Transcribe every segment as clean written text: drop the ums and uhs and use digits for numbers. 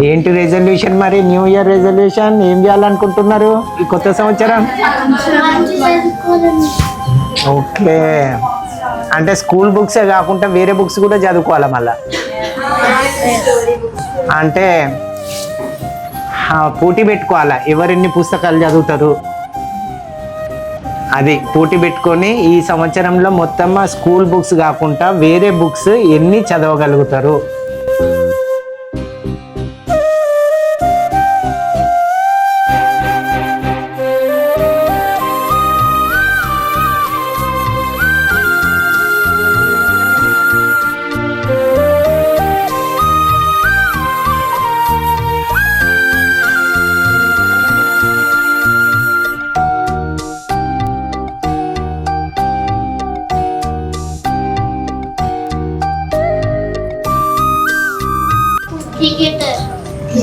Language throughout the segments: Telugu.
ఏంటి రెజల్యూషన్ మరి? న్యూ ఇయర్ రెజల్యూషన్ ఏం చేయాలనుకుంటున్నారు ఈ కొత్త సంవత్సరం? ఓకే, అంటే స్కూల్ బుక్సే కాకుండా వేరే బుక్స్ కూడా చదువుకోవాలా మళ్ళా? అంటే పోటీ పెట్టుకోవాలా, ఎవరెన్ని పుస్తకాలు చదువుతారు అది పోటీ పెట్టుకొని ఈ సంవత్సరంలో మొత్తం స్కూల్ బుక్స్ కాకుండా వేరే బుక్స్ ఎన్ని చదవగలుగుతారు.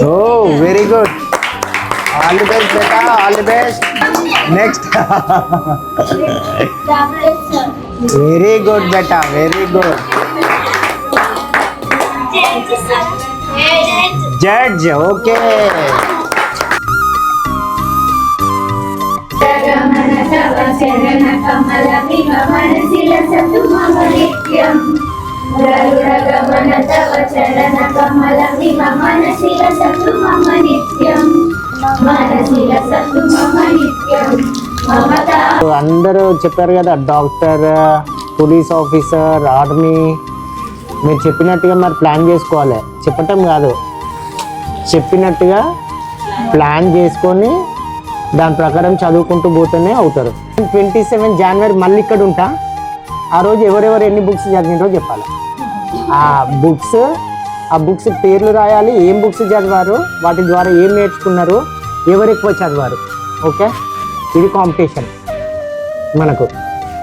Oh, very good. All the best, beta. All the best. Next. Very good, beta. Very good. Judge. Okay. అందరూ చెప్పారు కదా, డాక్టర్, పోలీస్ ఆఫీసర్, ఆర్మీ. మీరు చెప్పినట్టుగా మరి ప్లాన్ చేసుకోవాలి. చెప్పటం కాదు, చెప్పినట్టుగా ప్లాన్ చేసుకొని దాని ప్రకారం చదువుకుంటూ పోతేనే అవుతారు. 27 జనవరి మళ్ళీ ఇక్కడ ఉంటా. ఆ రోజు ఎవరెవరు ఎన్ని బుక్స్ చదివినో చెప్పాలి. ఆ బుక్స్ పేర్లు రాయాలి, ఏం బుక్స్ చదివారు, వాటి ద్వారా ఏం నేర్చుకున్నారు, ఎవరు ఎక్కువ చదివారు. ఓకే, ఇది కాంపిటీషన్ మనకు.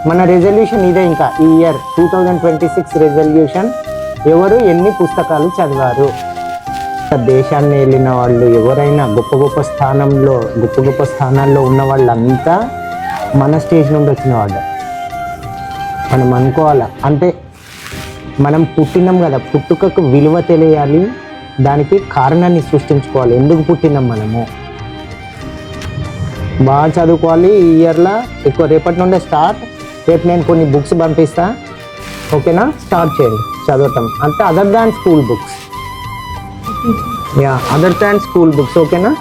మన రెజల్యూషన్ ఇదే. ఇంకా ఈ ఇయర్ 2026 రెజల్యూషన్, ఎవరు ఎన్ని పుస్తకాలు చదివారు. దేశాన్ని వెళ్ళిన వాళ్ళు ఎవరైనా గొప్ప గొప్ప స్థానాల్లో ఉన్న వాళ్ళంతా మన స్టేజ్ నుండి వచ్చిన వాళ్ళు. మనం అనుకోవాలా, అంటే మనం పుట్టినాం కదా, పుట్టుకకు విలువ తెలియాలి, దానికి కారణాన్ని సృష్టించుకోవాలి. ఎందుకు పుట్టినాం మనము, బాగా చదువుకోవాలి. ఈ ఇయర్లో ఎక్కువ, రేపటి నుండే స్టార్ట్. రేపు నేను కొన్ని బుక్స్ పంపిస్తా, ఓకేనా? స్టార్ట్ చేయండి చదవటం. అంటే other than school books. Other than school books, ఓకేనా?